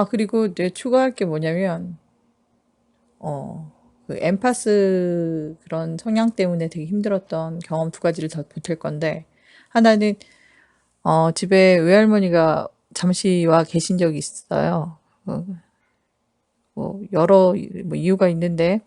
그리고 이제 추가할 게 뭐냐면, 그 엠파스 그런 성향 때문에 되게 힘들었던 경험 두 가지를 더 보탤 건데, 하나는, 집에 외할머니가 잠시 와 계신 적이 있어요. 어, 뭐, 여러 뭐 이유가 있는데,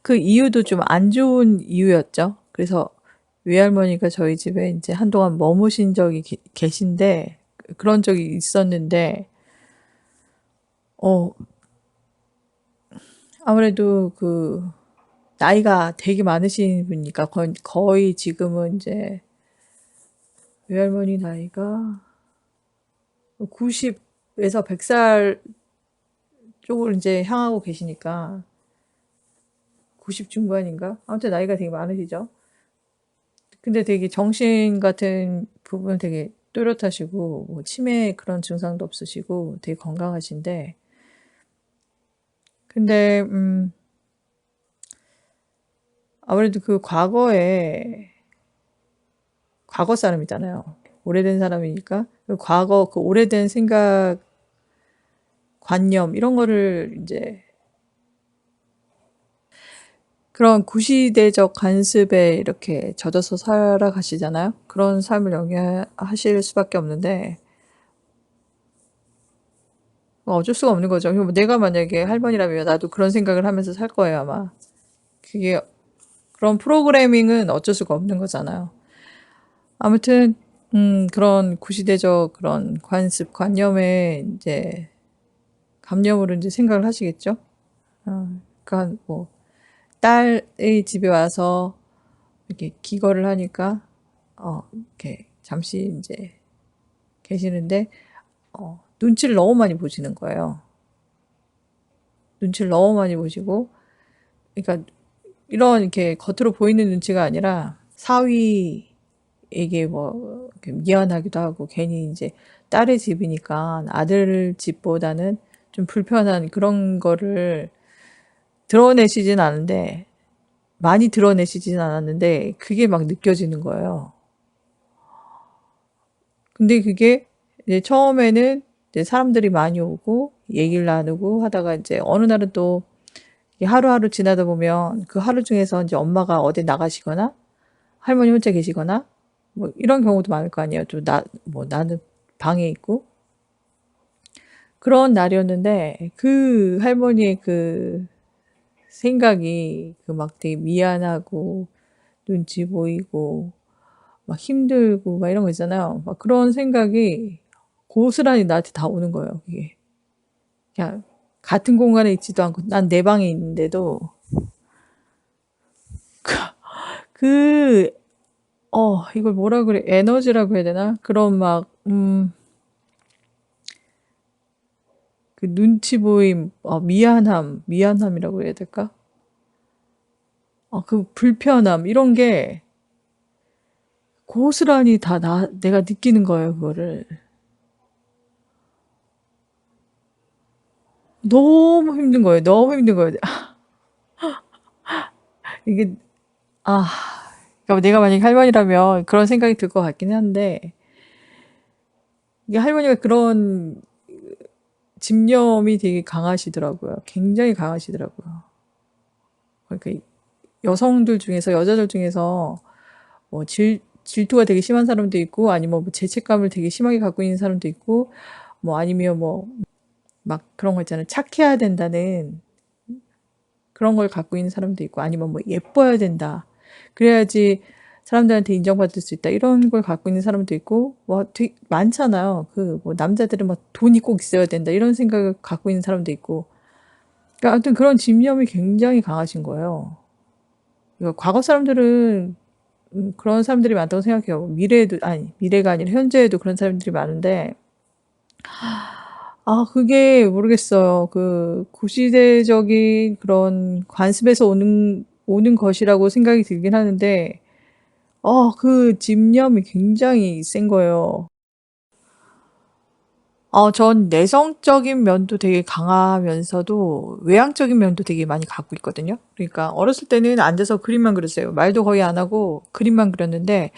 그 이유도 좀 안 좋은 이유였죠. 그래서 외할머니가 저희 집에 이제 한동안 머무신 적이 계신데, 그런 적이 있었는데, 어, 아무래도 그, 나이가 되게 많으신 분이니까 거의 지금은 이제 외할머니 나이가 90에서 100살 쪽을 이제 향하고 계시니까 90 중반인가? 아무튼 나이가 되게 많으시죠. 근데 되게 정신 같은 부분 되게 또렷하시고 뭐 치매 그런 증상도 없으시고 되게 건강하신데 근데 아무래도 그 과거 사람이잖아요. 오래된 사람이니까 그 과거 그 오래된 생각 관념 이런 거를 이제 그런 구시대적 관습에 이렇게 젖어서 살아가시잖아요. 그런 삶을 영위하실 수밖에 없는데 어쩔 수가 없는 거죠. 내가 만약에 할머니라면 나도 그런 생각을 하면서 살 거예요, 아마. 그게 그런 프로그래밍은 어쩔 수가 없는 거잖아요. 아무튼 그런 구시대적 그런 관습, 관념에 이제 감념으로 이제 생각을 하시겠죠. 그러니까 뭐 딸의 집에 와서 이렇게 기거를 하니까 이렇게 잠시 이제 계시는데 눈치를 너무 많이 보시는 거예요. 눈치를 너무 많이 보시고, 그러니까 이런 이렇게 겉으로 보이는 눈치가 아니라 사위에게 뭐 이렇게 미안하기도 하고 괜히 이제 딸의 집이니까 아들 집보다는 좀 불편한 그런 거를 드러내시진 않은데 많이 드러내시진 않았는데 그게 막 느껴지는 거예요. 근데 그게 이제 처음에는 이제 사람들이 많이 오고 얘기를 나누고 하다가 이제 어느 날은 또 하루하루 지나다 보면 그 하루 중에서 이제 엄마가 어디 나가시거나 할머니 혼자 계시거나 뭐 이런 경우도 많을 거 아니에요. 또 나는 방에 있고 그런 날이었는데 그 할머니의 그 생각이 그 막 되게 미안하고 눈치 보이고 막 힘들고 막 이런 거 있잖아요. 막 그런 생각이 고스란히 나한테 다 오는 거예요. 그게 그냥 같은 공간에 있지도 않고 난 내 방에 있는데도 그 이걸 뭐라 그래 에너지라고 해야 되나 그런 막 그 눈치 보임 미안함이라고 해야 될까 그 불편함 이런 게 고스란히 다 내가 느끼는 거예요 그거를 너무 힘든 거예요 너무 힘든 거예요 이게 아 그러니까 내가 만약 할머니라면 그런 생각이 들 것 같긴 한데 이게 할머니가 그런 집념이 되게 강하시더라고요. 굉장히 강하시더라고요. 그러니까 여성들 중에서 여자들 중에서 뭐 질투가 되게 심한 사람도 있고 아니면 뭐 죄책감을 되게 심하게 갖고 있는 사람도 있고 뭐 아니면 뭐 막 그런 거 있잖아요. 착해야 된다는 그런 걸 갖고 있는 사람도 있고 아니면 뭐 예뻐야 된다. 그래야지 사람들한테 인정받을 수 있다. 이런 걸 갖고 있는 사람도 있고 뭐 되게 많잖아요. 그 뭐 남자들은 막 돈이 꼭 있어야 된다. 이런 생각을 갖고 있는 사람도 있고. 그러니까 아무튼 그런 집념이 굉장히 강하신 거예요. 그러니까 과거 사람들은 그런 사람들이 많다고 생각해요. 미래가 아니라 현재에도 그런 사람들이 많은데 그게 모르겠어요. 그 구시대적인 그런 관습에서 오는 것이라고 생각이 들긴 하는데 그 집념이 굉장히 센 거예요. 전 내성적인 면도 되게 강하면서도 외향적인 면도 되게 많이 갖고 있거든요. 그러니까 어렸을 때는 앉아서 그림만 그렸어요. 말도 거의 안 하고 그림만 그렸는데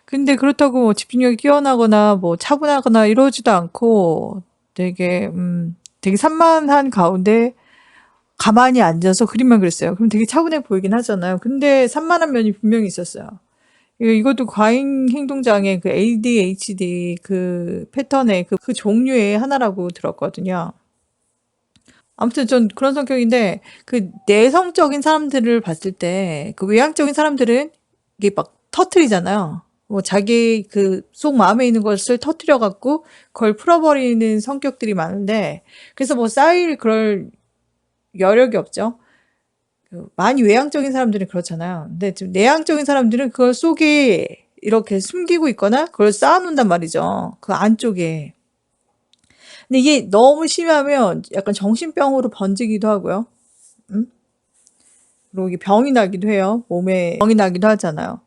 근데 그렇다고 뭐 집중력이 뛰어나거나 뭐 차분하거나 이러지도 않고 되게 산만한 가운데 가만히 앉아서 그림만 그렸어요. 그럼 되게 차분해 보이긴 하잖아요. 근데 산만한 면이 분명히 있었어요. 이것도 과잉 행동장애 그 ADHD 그 패턴의 그 종류의 하나라고 들었거든요. 아무튼 전 그런 성격인데 그 내성적인 사람들을 봤을 때 그 외향적인 사람들은 이게 막 터트리잖아요. 뭐 자기 그 속 마음에 있는 것을 터트려 갖고 그걸 풀어버리는 성격들이 많은데 그래서 뭐 쌓일 그럴 여력이 없죠. 많이 외향적인 사람들은 그렇잖아요. 근데 좀 내향적인 사람들은 그걸 속에 이렇게 숨기고 있거나 그걸 쌓아놓는단 말이죠. 그 안쪽에. 근데 이게 너무 심하면 약간 정신병으로 번지기도 하고요. 음? 그리고 이게 병이 나기도 해요. 몸에 병이 나기도 하잖아요.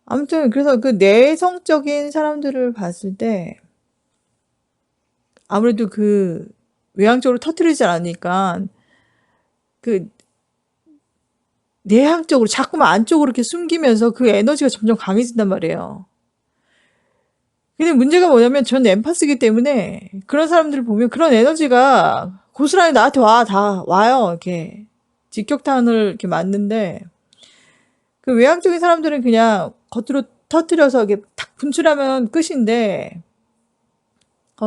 아무튼 그래서 그 내성적인 사람들을 봤을 때 아무래도 그 외향적으로 터뜨리지 않으니까 그 내향적으로 자꾸만 안쪽으로 이렇게 숨기면서 그 에너지가 점점 강해진단 말이에요. 근데 문제가 뭐냐면 저는 엠파스이기 때문에 그런 사람들을 보면 그런 에너지가 고스란히 나한테 다 와요. 이렇게 직격탄을 이렇게 맞는데 그 외향적인 사람들은 그냥 겉으로 터뜨려서 이렇게 탁 분출하면 끝인데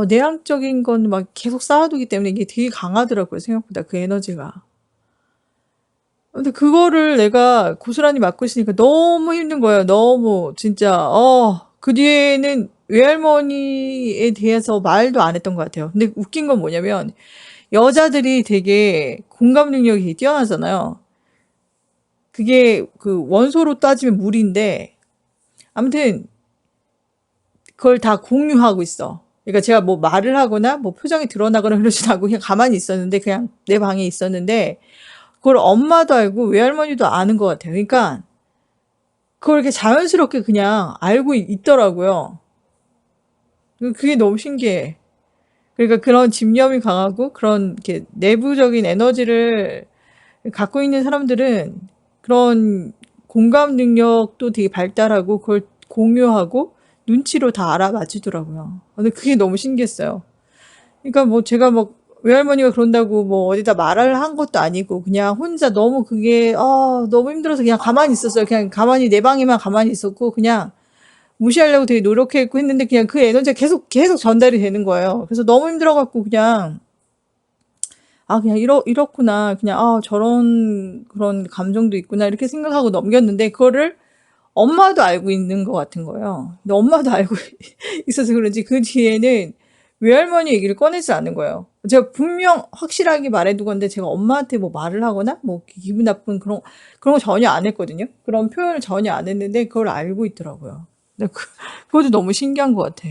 내향적인 건 막 계속 쌓아두기 때문에 이게 되게 강하더라고요. 생각보다 그 에너지가. 근데 그거를 내가 고스란히 맡고 있으니까 너무 힘든 거예요. 너무 진짜 그 뒤에는 외할머니에 대해서 말도 안 했던 것 같아요. 근데 웃긴 건 뭐냐면 여자들이 되게 공감 능력이 뛰어나잖아요. 그게 그 원소로 따지면 물인데 아무튼 그걸 다 공유하고 있어. 그러니까 제가 뭐 말을 하거나 뭐 표정이 드러나거나 그러지도 않고 그냥 가만히 있었는데 그냥 내 방에 있었는데 그걸 엄마도 알고 외할머니도 아는 것 같아요. 그러니까 그걸 이렇게 자연스럽게 그냥 알고 있더라고요. 그게 너무 신기해. 그러니까 그런 집념이 강하고 그런 이렇게 내부적인 에너지를 갖고 있는 사람들은 그런 공감 능력도 되게 발달하고 그걸 공유하고 눈치로 다 알아맞히더라고요. 근데 그게 너무 신기했어요. 그러니까 뭐 제가 뭐 외할머니가 그런다고 뭐 어디다 말을 한 것도 아니고 그냥 혼자 너무 그게 너무 힘들어서 그냥 가만히 있었어요. 그냥 가만히 내 방에만 가만히 있었고 그냥 무시하려고 되게 노력했고 했는데 그냥 그 에너지가 계속 전달이 되는 거예요. 그래서 너무 힘들어 갖고 그냥 그냥 이렇구나. 그냥 저런 그런 감정도 있구나. 이렇게 생각하고 넘겼는데 그거를 엄마도 알고 있는 것 같은 거예요. 근데 엄마도 알고 있어서 그런지 그 뒤에는 외할머니 얘기를 꺼내지 않는 거예요. 제가 분명 확실하게 말해두건데 제가 엄마한테 뭐 말을 하거나 뭐 기분 나쁜 그런 거 전혀 안 했거든요. 그런 표현을 전혀 안 했는데 그걸 알고 있더라고요. 근데 그것도 너무 신기한 것 같아.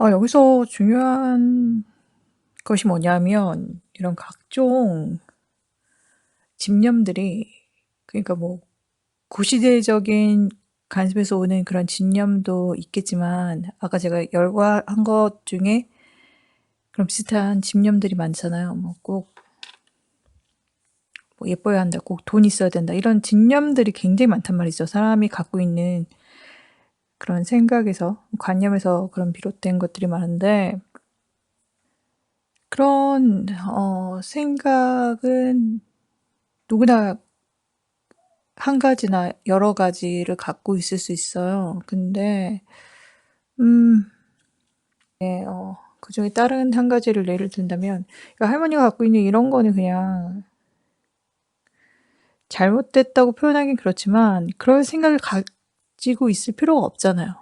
여기서 중요한 것이 뭐냐면 이런 각종 집념들이 그러니까 뭐 구시대적인 관습에서 오는 그런 집념도 있겠지만 아까 제가 열거한 것 중에 그런 비슷한 집념들이 많잖아요. 뭐 꼭 뭐 예뻐야 한다, 꼭 돈 있어야 된다 이런 집념들이 굉장히 많단 말이죠. 사람이 갖고 있는 그런 생각에서 관념에서 그런 비롯된 것들이 많은데 그런 생각은 누구나 한 가지나 여러 가지를 갖고 있을 수 있어요. 근데 그중에 다른 한 가지를 예를 든다면 그러니까 할머니가 갖고 있는 이런 거는 그냥 잘못됐다고 표현하긴 그렇지만 그럴 생각을 가지고 있을 필요가 없잖아요.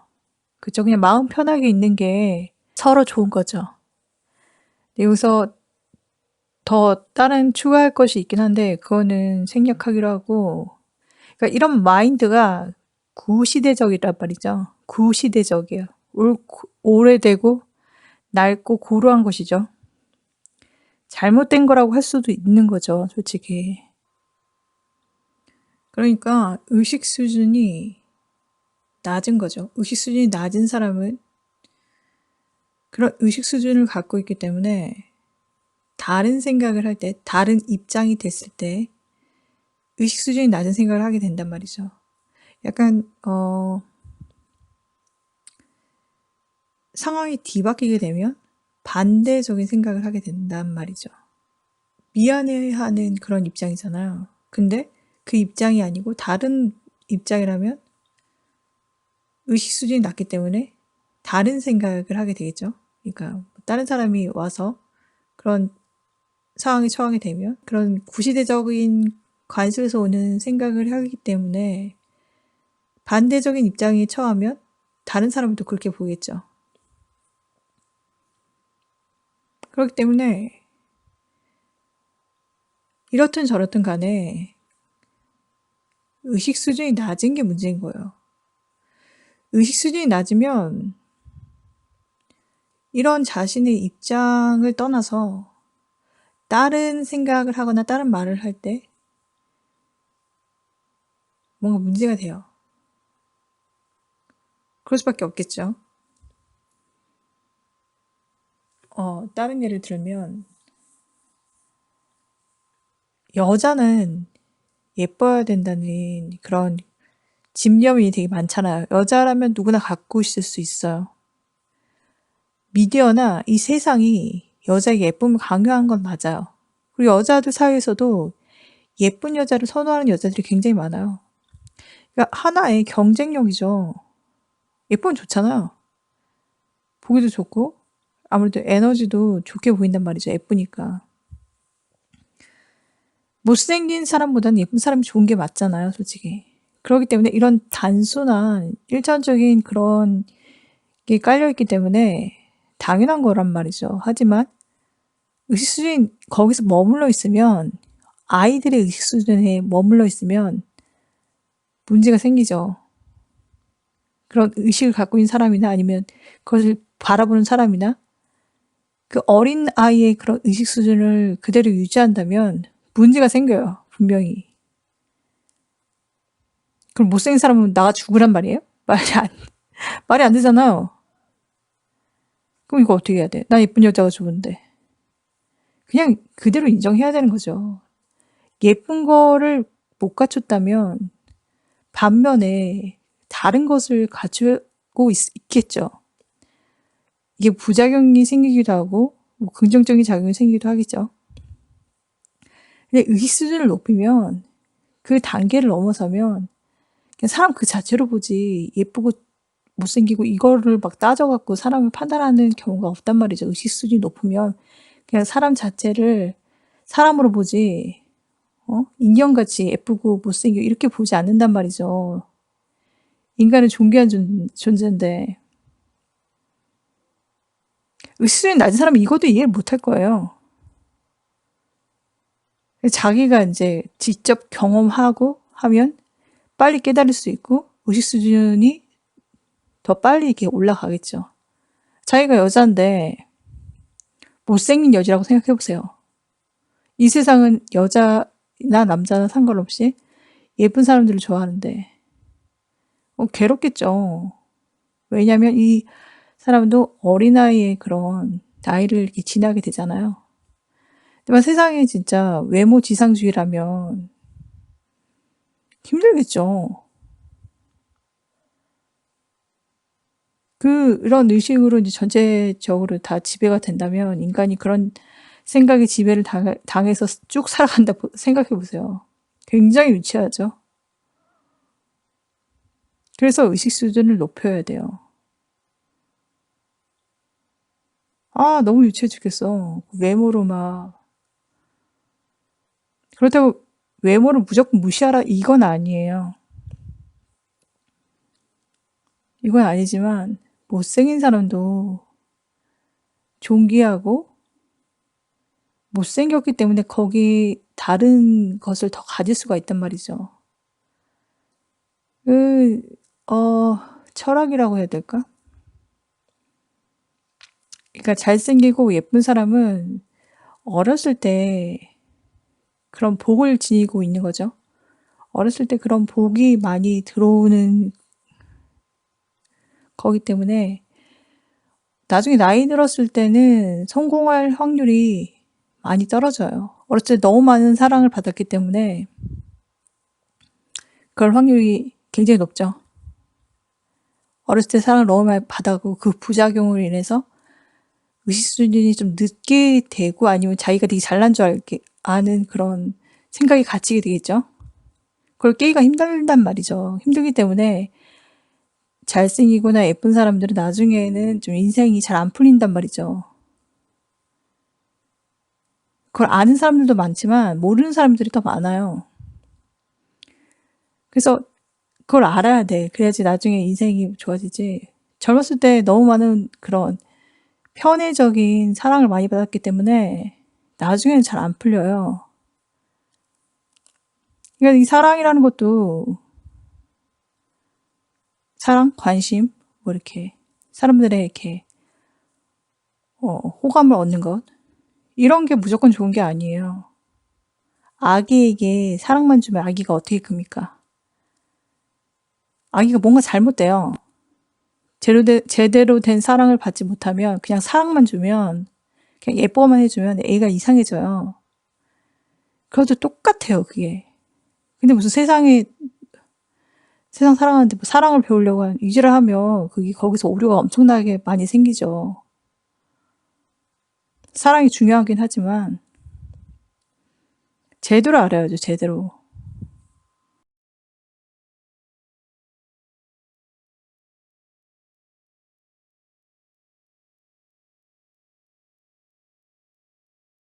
그죠? 그냥 마음 편하게 있는 게 서로 좋은 거죠. 여기서 더 다른 추가할 것이 있긴 한데 그거는 생략하기로 하고 그러니까 이런 마인드가 구시대적이란 말이죠. 구시대적이에요. 오래되고 낡고 고루한 것이죠. 잘못된 거라고 할 수도 있는 거죠, 솔직히. 그러니까 의식 수준이 낮은 거죠. 의식 수준이 낮은 사람은 그런 의식 수준을 갖고 있기 때문에 다른 생각을 할 때, 다른 입장이 됐을 때 의식 수준이 낮은 생각을 하게 된단 말이죠. 약간 상황이 뒤바뀌게 되면 반대적인 생각을 하게 된단 말이죠. 미안해하는 그런 입장이잖아요. 근데 그 입장이 아니고 다른 입장이라면 의식 수준이 낮기 때문에 다른 생각을 하게 되겠죠. 그러니까 다른 사람이 와서 그런 상황에 처하게 되면 그런 구시대적인 관습에서 오는 생각을 하기 때문에 반대적인 입장에 처하면 다른 사람은 또 그렇게 보겠죠. 그렇기 때문에 이렇든 저렇든 간에 의식 수준이 낮은 게 문제인 거예요. 의식 수준이 낮으면 이런 자신의 입장을 떠나서 다른 생각을 하거나 다른 말을 할 때 뭔가 문제가 돼요. 그럴 수밖에 없겠죠. 다른 예를 들면 여자는 예뻐야 된다는 그런 집념이 되게 많잖아요. 여자라면 누구나 갖고 있을 수 있어요. 미디어나 이 세상이 여자에게 예쁨을 강요한 건 맞아요. 그리고 여자들 사이에서도 예쁜 여자를 선호하는 여자들이 굉장히 많아요. 그러니까 하나의 경쟁력이죠. 예쁘면 좋잖아요. 보기도 좋고 아무래도 에너지도 좋게 보인단 말이죠. 예쁘니까. 못생긴 사람보다는 예쁜 사람이 좋은 게 맞잖아요. 솔직히. 그렇기 때문에 이런 단순한 일차원적인 그런 게 깔려있기 때문에 당연한 거란 말이죠. 하지만 의식 수준이 거기서 머물러 있으면 아이들의 의식 수준에 머물러 있으면 문제가 생기죠. 그런 의식을 갖고 있는 사람이나 아니면 그것을 바라보는 사람이나 그 어린 아이의 그런 의식 수준을 그대로 유지한다면 문제가 생겨요. 분명히. 그럼 못생긴 사람은 나가 죽으란 말이에요? 말이 안 되잖아요. 그럼 이거 어떻게 해야 돼? 나 예쁜 여자가 좋은데. 그냥 그대로 인정해야 되는 거죠. 예쁜 거를 못 갖췄다면 반면에 다른 것을 갖추고 있겠죠. 이게 부작용이 생기기도 하고 뭐 긍정적인 작용이 생기기도 하겠죠. 근데 의식 수준을 높이면 그 단계를 넘어서면 그냥 사람 그 자체로 보지 예쁘고 못생기고 이거를 막 따져갖고 사람을 판단하는 경우가 없단 말이죠. 의식 수준이 높으면 그냥 사람 자체를 사람으로 보지 인형같이 예쁘고 못생기고 이렇게 보지 않는단 말이죠. 인간은 존귀한 존재인데 의식 수준이 낮은 사람은 이것도 이해를 못할 거예요. 자기가 이제 직접 경험하고 하면 빨리 깨달을 수 있고 의식 수준이 더 빨리 이렇게 올라가겠죠. 자기가 여자인데 못생긴 여자라고 생각해 보세요. 이 세상은 여자나 남자나 상관없이 예쁜 사람들을 좋아하는데 괴롭겠죠. 왜냐하면 이 사람도 어린아이의 그런 나이를 이렇게 지나게 되잖아요. 하지만 세상에 진짜 외모 지상주의라면 힘들겠죠. 그런 의식으로 이제 전체적으로 다 지배가 된다면 인간이 그런 생각에 지배를 당해서 쭉 살아간다 생각해 보세요. 굉장히 유치하죠. 그래서 의식 수준을 높여야 돼요. 너무 유치해 죽겠어. 외모로 막. 그렇다고 외모를 무조건 무시하라 이건 아니에요. 이건 아니지만 못생긴 사람도 존귀하고 못생겼기 때문에 거기 다른 것을 더 가질 수가 있단 말이죠. 철학이라고 해야 될까? 그러니까 잘생기고 예쁜 사람은 어렸을 때 그런 복을 지니고 있는 거죠. 어렸을 때 그런 복이 많이 들어오는 거기 때문에 나중에 나이 들었을 때는 성공할 확률이 많이 떨어져요. 어렸을 때 너무 많은 사랑을 받았기 때문에 그럴 확률이 굉장히 높죠. 어렸을 때 사랑을 너무 많이 받아고 그 부작용으로 인해서 의식 수준이 좀 늦게 되고 아니면 자기가 되게 잘난 줄 아는 그런 생각이 갇히게 되겠죠. 그걸 깨기가 힘들단 말이죠. 힘들기 때문에 잘생기거나 예쁜 사람들은 나중에는 좀 인생이 잘 안 풀린단 말이죠. 그걸 아는 사람들도 많지만 모르는 사람들이 더 많아요. 그래서 그걸 알아야 돼. 그래야지 나중에 인생이 좋아지지. 젊었을 때 너무 많은 그런 편애적인 사랑을 많이 받았기 때문에 나중에는 잘 안 풀려요. 그러니까 이 사랑이라는 것도 사랑, 관심, 뭐 이렇게 사람들의 이렇게 호감을 얻는 것 이런 게 무조건 좋은 게 아니에요. 아기에게 사랑만 주면 아기가 어떻게 큽니까? 아기가 뭔가 잘못돼요. 제대로 된 사랑을 받지 못하면 그냥 사랑만 주면 그냥 예뻐만 해주면 애가 이상해져요. 그것도 똑같아요, 그게. 근데 무슨 세상 사랑하는데 뭐 사랑을 배우려고 유지를 하면 그게 거기서 오류가 엄청나게 많이 생기죠. 사랑이 중요하긴 하지만 제대로 알아야죠, 제대로.